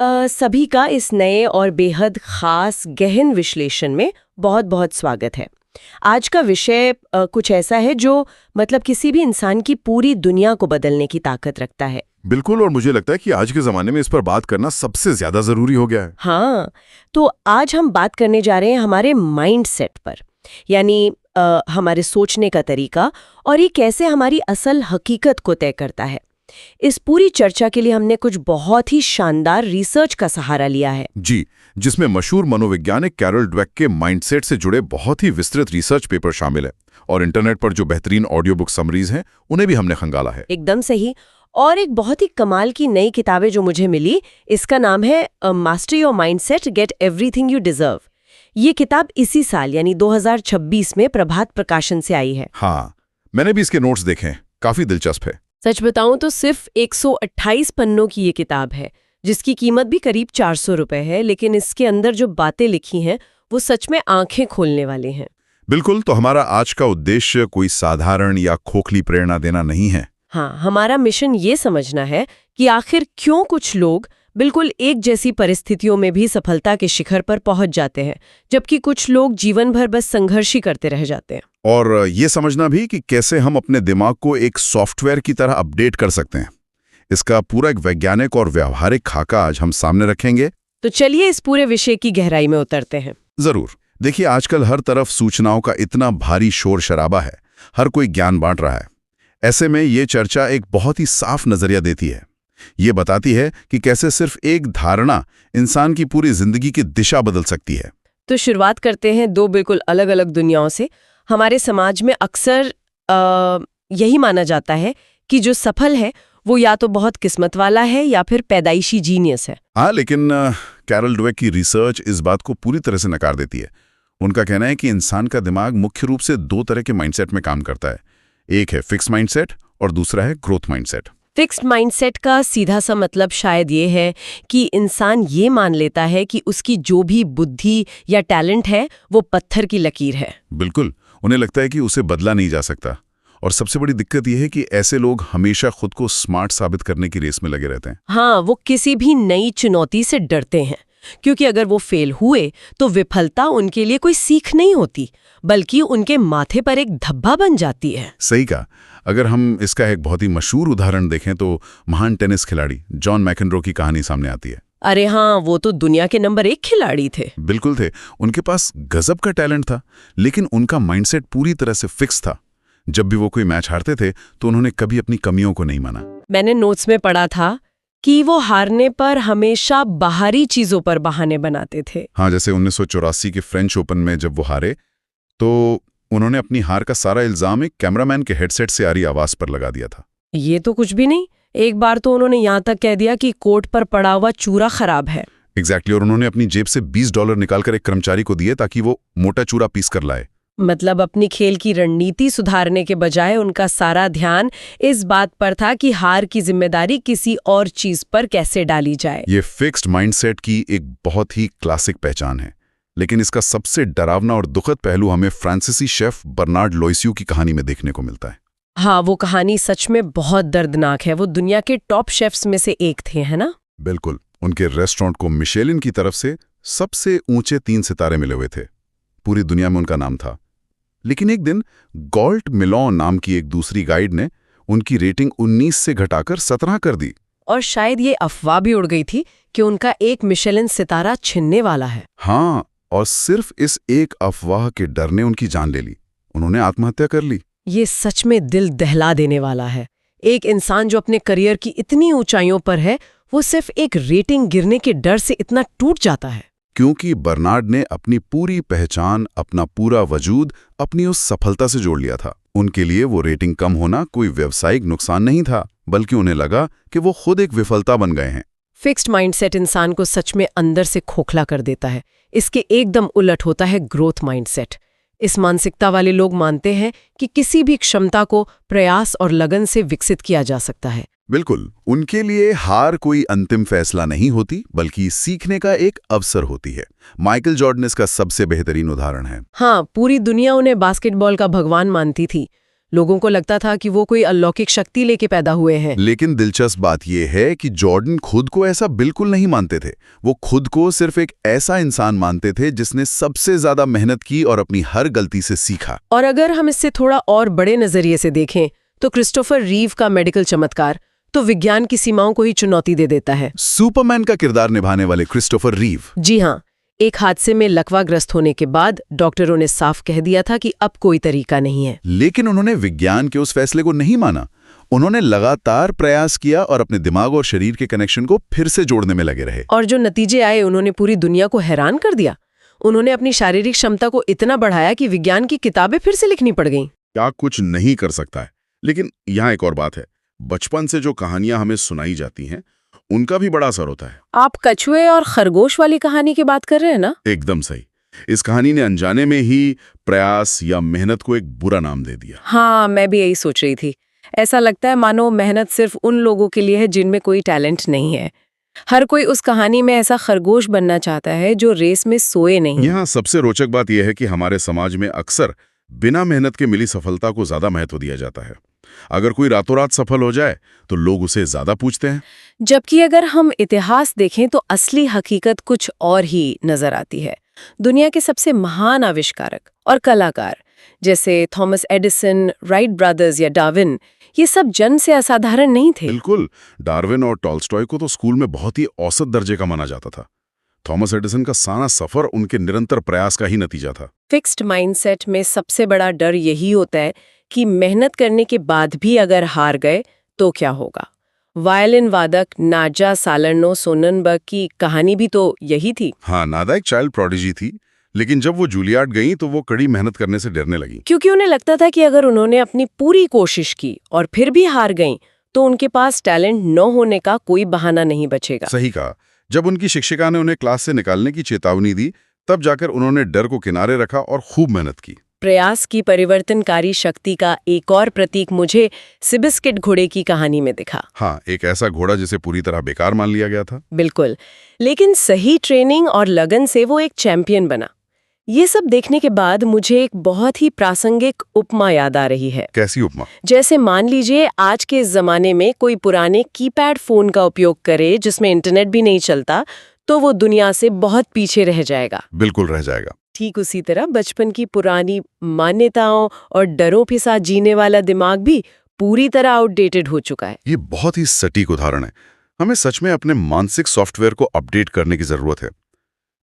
सभी का इस नए और बेहद खास गहन विश्लेषण में बहुत बहुत स्वागत है। आज का विषय कुछ ऐसा है जो मतलब किसी भी इंसान की पूरी दुनिया को बदलने की ताकत रखता है। बिल्कुल, और मुझे लगता है कि आज के ज़माने में इस पर बात करना सबसे ज़्यादा ज़रूरी हो गया है। हाँ, तो आज हम बात करने जा रहे हैं हमारे माइंड सेट पर, यानी हमारे सोचने का तरीका और ये कैसे हमारी असल हकीकत को तय करता है। इस पूरी चर्चा के लिए हमने कुछ बहुत ही शानदार रिसर्च का सहारा लिया है। जी, जिसमें मशहूर मनोवैज्ञानिक कैरल ड्वेक के माइंडसेट से जुड़े बहुत ही विस्तृत रिसर्च पेपर शामिल है, और इंटरनेट पर जो बेहतरीन ऑडियो बुक समरीज हैं उन्हें भी हमने खंगाला है। एकदम सही। और एक बहुत ही कमाल की नई किताबें जो मुझे मिली, इसका नाम है master your mindset, get everything you deserve. ये किताब इसी साल यानी 2026 में प्रभात प्रकाशन से आई है। हाँ, मैंने भी इसके नोट्स देखे हैं, काफी दिलचस्प है। सच बताऊं तो सिर्फ 128 पन्नों की ये किताब है, जिसकी कीमत भी करीब 400 रुपए है, लेकिन इसके अंदर जो बातें लिखी हैं वो सच में आंखें खोलने वाले हैं। बिल्कुल, तो हमारा आज का उद्देश्य कोई साधारण या खोखली प्रेरणा देना नहीं है। हाँ, हमारा मिशन ये समझना है कि आखिर क्यों कुछ लोग बिल्कुल एक जैसी परिस्थितियों में भी सफलता के शिखर पर पहुंच जाते हैं, जबकि कुछ लोग जीवन भर बस संघर्ष ही करते रह जाते हैं। और ये समझना भी कि कैसे हम अपने दिमाग को एक सॉफ्टवेयर की तरह अपडेट कर सकते हैं। इसका पूरा एक वैज्ञानिक और व्यावहारिक खाका आज हम सामने रखेंगे। तो चलिए इस पूरे विषय की गहराई में उतरते हैं। जरूर। देखिए, आजकल हर तरफ सूचनाओं का इतना भारी शोर शराबा है, हर कोई ज्ञान बांट रहा है। ऐसे में ये चर्चा एक बहुत ही साफ नजरिया देती है। ये बताती है कि कैसे सिर्फ एक धारणा इंसान की पूरी जिंदगी की दिशा बदल सकती है। तो शुरुआत करते हैं दो बिल्कुल अलग अलग दुनियाओं से। हमारे समाज में अक्सर यही माना जाता है कि जो सफल है वो या तो बहुत किस्मत वाला है या फिर पैदाइशी जीनियस है। हाँ, लेकिन कैरल ड्वेक की रिसर्च इस बात को पूरी तरह से नकार देती है। उनका कहना है कि इंसान का दिमाग मुख्य रूप से दो तरह के माइंडसेट में काम करता है। एक है फिक्स माइंडसेट और दूसरा है ग्रोथ माइंडसेट। फिक्स्ड माइंडसेट का सीधा सा मतलब शायद ये है कि इंसान ये मान लेता है कि उसकी जो भी बुद्धि या टैलेंट है वो पत्थर की लकीर है। बिल्कुल, उन्हें लगता है कि उसे बदला नहीं जा सकता। और सबसे बड़ी दिक्कत यह है कि ऐसे लोग हमेशा खुद को स्मार्ट साबित करने की रेस में लगे रहते हैं। हाँ, वो किसी भी नई चुनौती से डरते हैं, क्योंकि अगर वो फेल हुए तो विफलता उनके लिए कोई सीख नहीं होती, बल्कि उनके माथे पर एक धब्बा बन जाती है। सही कहा। अगर हम इसका एक बहुत ही मशहूर उदाहरण देखें तो महान टेनिस खिलाड़ी जॉन मैकेनरो की कहानी सामने आती है। अरे हाँ, वो तो दुनिया के नंबर 1 खिलाड़ी थे। बिल्कुल थे। उनके पास गजब का टैलेंट था, लेकिन उनका माइंडसेट पूरी तरह से फिक्स था। जब भी वो कोई मैच हारते थे तो उन्होंने कभी अपनी कमियों को नहीं माना। मैंने नोट्स में पढ़ा था कि वो हारने पर हमेशा बाहरी चीजों पर बहाने बनाते थे। हाँ, जैसे 1984 के फ्रेंच ओपन में जब वो हारे तो उन्होंने अपनी हार का सारा इल्जाम एक कैमरामैन के हेडसेट से आ रही आवाज पर लगा दिया था। ये तो कुछ भी नहीं। एक बार तो उन्होंने यहाँ तक कह दिया कि कोर्ट पर पड़ा हुआ चूरा खराब है। एग्जैक्टली, और उन्होंने अपनी जेब से $20 निकालकर एक कर्मचारी को दिए ताकि वो मोटा चूरा पीस कर लाए। मतलब अपनी खेल की रणनीति सुधारने के बजाय उनका सारा ध्यान इस बात पर था कि हार की जिम्मेदारी किसी और चीज पर कैसे डाली जाए। ये फिक्स्ड माइंडसेट की एक बहुत ही क्लासिक पहचान है। लेकिन इसका सबसे डरावना और दुखद पहलू हमें फ्रांसीसी शेफ बर्नार्ड लोइसियो की कहानी में देखने को मिलता है। हाँ, वो कहानी सच में बहुत दर्दनाक है। वो दुनिया के टॉप शेफ्स में से एक थे, है ना? बिल्कुल। उनके रेस्टोरेंट को मिशेलिन की तरफ से सबसे ऊंचे 3 सितारे मिले हुए थे। पूरी दुनिया में उनका नाम था। लेकिन एक दिन गॉल्ट मिलॉन नाम की एक दूसरी गाइड ने उनकी रेटिंग 19 से घटाकर 17 कर दी। और शायद ये अफवाह भी उड़ गई थी कि उनका एक मिशेलिन सितारा छिनने वाला है। हाँ, और सिर्फ इस एक अफवाह के डर ने उनकी जान ले ली। उन्होंने आत्महत्या कर ली। ये सच में दिल दहला देने वाला है। एक इंसान जो अपने करियर की इतनी ऊंचाइयों पर है, वो सिर्फ एक रेटिंग गिरने के डर से इतना टूट जाता है। क्योंकि बर्नार्ड ने अपनी पूरी पहचान, अपना पूरा वजूद अपनी उस सफलता से जोड़ लिया था। उनके लिए वो रेटिंग कम होना कोई व्यावसायिक नुकसान नहीं था, बल्कि उन्हें लगा कि वो खुद एक विफलता बन गए हैं। फिक्स्ड माइंडसेट इंसान को सच में अंदर से खोखला कर देता है। इसके एकदम उलट होता है ग्रोथ माइंडसेट। इस मानसिकता वाले लोग मानते हैं कि किसी भी क्षमता को प्रयास और लगन से विकसित किया जा सकता है। बिल्कुल, उनके लिए हार कोई अंतिम फैसला नहीं होती, बल्कि सीखने का एक अवसर होती है। माइकल जॉर्डन इसका सबसे बेहतरीन उदाहरण है। हाँ, पूरी दुनिया उन्हें बास्केटबॉल का भगवान मानती थी। लोगों को लगता था कि वो कोई अलौकिक शक्ति लेके पैदा हुए हैं। लेकिन दिलचस्प बात यह है कि जॉर्डन खुद को ऐसा बिल्कुल नहीं मानते थे। वो खुद को सिर्फ एक ऐसा इंसान मानते थे जिसने सबसे ज्यादा मेहनत की और अपनी हर गलती से सीखा। और अगर हम इससे थोड़ा और बड़े नजरिए से देखें तो क्रिस्टोफर रीव का मेडिकल चमत्कार तो विज्ञान की सीमाओं को ही चुनौती दे देता है। सुपरमैन का किरदार निभाने वाले क्रिस्टोफर रीव। जी हाँ, एक हादसे में लकवाग्रस्त होने के बाद डॉक्टरों ने साफ कह दिया था कि अब कोई तरीका नहीं है। लेकिन उन्होंने विज्ञान के उस फैसले को नहीं माना। उन्होंने लगातार प्रयास किया और अपने दिमाग और शरीर के कनेक्शन को फिर से जोड़ने में लगे रहे। और जो नतीजे आए उन्होंने पूरी दुनिया को हैरान कर दिया। उन्होंने अपनी शारीरिक क्षमता को इतना बढ़ाया कि विज्ञान की किताबें फिर से लिखनी पड़ गईं। क्या कुछ नहीं कर सकता है। लेकिन यहाँ एक और बात है, बचपन से जो कहानियां हमें सुनाई जाती हैं उनका भी बड़ा असर होता है। आप कछुए और खरगोश वाली कहानी की बात कर रहे हैं ना? एकदम सही। इस कहानी ने अनजाने में ही प्रयास या मेहनत को एक बुरा नाम दे दिया। हाँ, मैं भी यही सोच रही थी। ऐसा लगता है मानो मेहनत सिर्फ उन लोगों के लिए है जिनमें कोई टैलेंट नहीं है। हर कोई उस कहानी में ऐसा खरगोश बनना चाहता है जो रेस में सोए नहीं। यहाँ सबसे रोचक बात यह है कि हमारे समाज में अक्सर बिना मेहनत के मिली सफलता को ज्यादा महत्व दिया जाता है। अगर कोई रातों रात सफल हो जाए तो लोग उसे ज्यादा पूछते हैं। जबकि अगर हम इतिहास देखें तो असली हकीकत कुछ और ही नजर आती है। दुनिया के सबसे महान आविष्कारक और कलाकार जैसे थॉमस एडिसन, राइट ब्रदर्स या डार्विन, ये सब जन्म से असाधारण नहीं थे। बिल्कुल। डार्विन और टॉल्स्टॉय को तो स्कूल में बहुत ही औसत दर्जे का माना जाता था। थॉमस एडिसन का सारा सफर उनके निरंतर प्रयास का ही नतीजा था। फिक्स्ड माइंडसेट में सबसे बड़ा डर यही होता है कि मेहनत करने के बाद भी अगर हार गए तो क्या होगा। वायलिन वादक नाजा सालार्नो सोननबर्ग की कहानी भी तो यही थी। हाँ, नादा एक चाइल्ड प्रोडिजी थी, लेकिन जब वो जूलियार्ड गईं तो वो कड़ी मेहनत करने से डरने लगी। क्योंकि उन्हें लगता था कि अगर उन्होंने अपनी पूरी कोशिश की और फिर भी हार गईं तो उनके पास टैलेंट न होने का कोई बहाना नहीं बचेगा। सही कहा। जब उनकी शिक्षिका ने उन्हें क्लास से निकालने की चेतावनी दी तब जाकर उन्होंने डर को किनारे रखा और खूब मेहनत की। प्रयास की परिवर्तनकारी शक्ति का एक और प्रतीक मुझे सिबिस्किट घोड़े की कहानी में दिखा। हाँ, एक ऐसा घोड़ा जिसे पूरी तरह बेकार मान लिया गया था। बिल्कुल, लेकिन सही ट्रेनिंग और लगन से वो एक चैंपियन बना। ये सब देखने के बाद मुझे एक बहुत ही प्रासंगिक उपमा याद आ रही है। कैसी उपमा? जैसे मान लीजिए आज के जमाने में कोई पुराने कीपैड फोन का उपयोग करे जिसमें इंटरनेट भी नहीं चलता, तो वो दुनिया से बहुत पीछे रह जाएगा। बिल्कुल रह जाएगा। ठीक उसी तरह बचपन की पुरानी मान्यताओं और डरों के साथ जीने वाला दिमाग भी पूरी तरह आउटडेटेड हो चुका है। ये बहुत ही सटीक उदाहरण है। हमें सच में अपने मानसिक सॉफ्टवेयर को अपडेट करने की जरूरत है।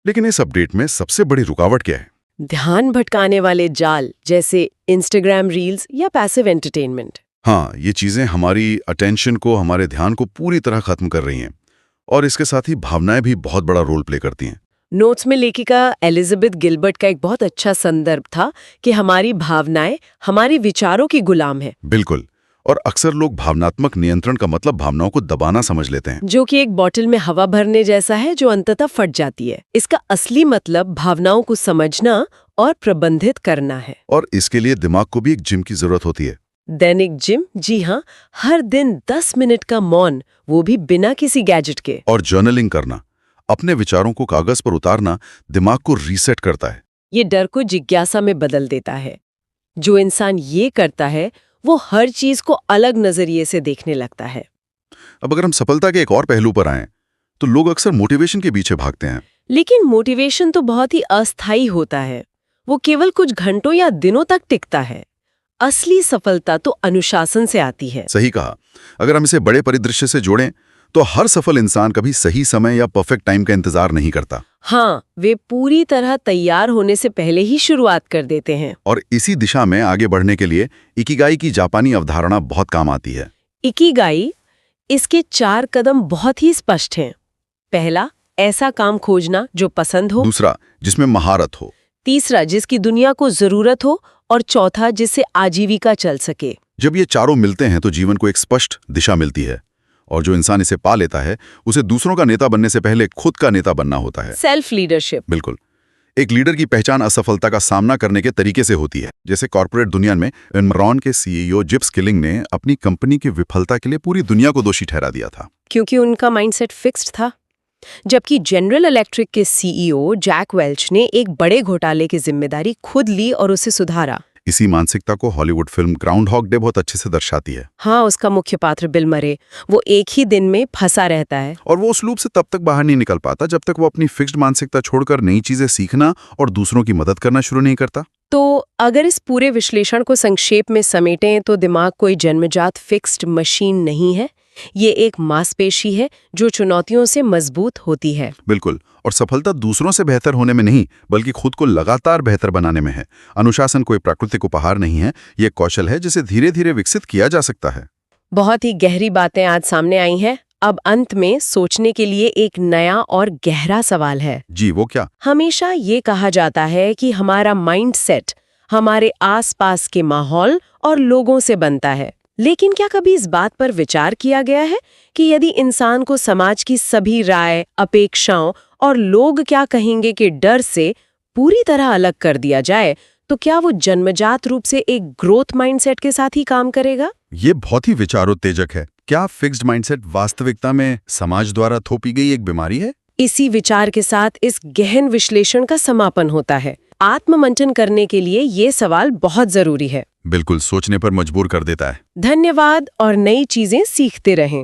लेकिन इस अपडेट में सबसे बड़ी रुकावट क्या है? ध्यान भटकाने वाले जाल जैसे इंस्टाग्राम रील्स या पैसिव एंटरटेनमेंट। हाँ, ये चीजें हमारी अटेंशन को, हमारे ध्यान को पूरी तरह खत्म कर रही हैं और इसके साथ ही भावनाएं भी बहुत बड़ा रोल प्ले करती हैं। नोट्स में लेखिका एलिजाबेथ गिलबर्ट का एक बहुत अच्छा संदर्भ था कि हमारी भावनाएं हमारी विचारों की गुलाम है। बिल्कुल। और अक्सर लोग भावनात्मक नियंत्रण का मतलब भावनाओं को दबाना समझ लेते हैं, जो कि एक बॉटल में हवा भरने जैसा है जो अंततः फट जाती है। इसका असली मतलब भावनाओं को समझना और प्रबंधित करना है। और इसके लिए दिमाग को भी एक जिम की जरूरत होती है। दैनिक जिम? जी हाँ, हर दिन 10 मिनट का मौन, वो भी बिना किसी गैजेट के। और जर्नलिंग करना, अपने विचारों को कागज पर उतारना दिमाग को रीसेट करता है। ये डर को जिज्ञासा में बदल देता है। जो इंसान ये करता है वो हर चीज को अलग नजरिए से देखने लगता है। अब अगर हम सफलता के एक और पहलू पर आएं, तो लोग अक्सर मोटिवेशन के पीछे भागते हैं। लेकिन मोटिवेशन तो बहुत ही अस्थायी होता है। वो केवल कुछ घंटों या दिनों तक टिकता है। असली सफलता तो अनुशासन से आती है। सही कहा। अगर हम इसे बड़े परिदृश्य से जोड़ें तो हर सफल इंसान कभी सही समय या परफेक्ट टाइम का इंतजार नहीं करता। हाँ, वे पूरी तरह तैयार होने से पहले ही शुरुआत कर देते हैं। और इसी दिशा में आगे बढ़ने के लिए इकिगाई की जापानी अवधारणा बहुत काम आती है। इकिगाई, इसके 4 कदम बहुत ही स्पष्ट हैं। पहला, ऐसा काम खोजना जो पसंद हो। दूसरा, जिसमें महारत हो। तीसरा, जिसकी दुनिया को जरूरत हो। और चौथा, जिससे आजीविका चल सके। जब ये चारों मिलते हैं तो जीवन को एक स्पष्ट दिशा मिलती है। और जो इंसान इसे पा लेता है उसे दूसरों का नेता बनने से पहले खुद का नेता बनना होता है। Self leadership. बिल्कुल। एक लीडर की पहचान असफलता का सामना करने के तरीके से होती है। जैसे कॉर्पोरेट दुनिया में एनरॉन के सीईओ जिप स्किलिंग ने अपनी कंपनी की विफलता के लिए पूरी दुनिया को दोषी ठहरा दिया था, क्योंकि उनका माइंडसेट फिक्स्ड था। जबकि जनरल इलेक्ट्रिक के सीईओ जैक वेल्च ने एक बड़े घोटाले की जिम्मेदारी खुद ली और उसे सुधारा। इसी मानसिकता को Hollywood film Groundhog Day बहुत अच्छे से दर्शाती है। हाँ, उसका मुख्य पात्र बिल मरे, वो एक ही दिन में फंसा रहता है। और वो उस लूप से तब तक बाहर नहीं निकल पाता जब तक वो अपनी फिक्स्ड मानसिकता छोड़कर नई चीजें सीखना और दूसरों की मदद करना शुरू नहीं करता। तो अगर इस पूरे विश्लेषण को संक्षेप में समेटें तो दिमाग कोई जन्मजात फिक्स्ड मशीन नहीं है, ये एक मांसपेशी है जो चुनौतियों से मजबूत होती है। बिल्कुल, और सफलता दूसरों से बेहतर होने में नहीं बल्कि खुद को लगातार बेहतर बनाने में है। अनुशासन कोई प्राकृतिक उपहार नहीं है, ये कौशल है जिसे धीरे धीरे विकसित किया जा सकता है। बहुत ही गहरी बातें आज सामने आई हैं। अब अंत में सोचने के लिए एक नया और गहरा सवाल है। जी, वो क्या? हमेशा ये कहा जाता है कि हमारा माइंडसेट हमारे आसपास के माहौल और लोगों से बनता है, लेकिन क्या कभी इस बात पर विचार किया गया है कि यदि इंसान को समाज की सभी राय, अपेक्षाओं और लोग क्या कहेंगे के डर से पूरी तरह अलग कर दिया जाए तो क्या वो जन्मजात रूप से एक ग्रोथ माइंडसेट के साथ ही काम करेगा? ये बहुत ही विचारोत्तेजक है। क्या फिक्स्ड माइंडसेट वास्तविकता में समाज द्वारा थोपी गई एक बीमारी है? इसी विचार के साथ इस गहन विश्लेषण का समापन होता है। आत्ममंथन करने के लिए ये सवाल बहुत जरूरी है। बिल्कुल, सोचने पर मजबूर कर देता है। धन्यवाद और नई चीजें सीखते रहें।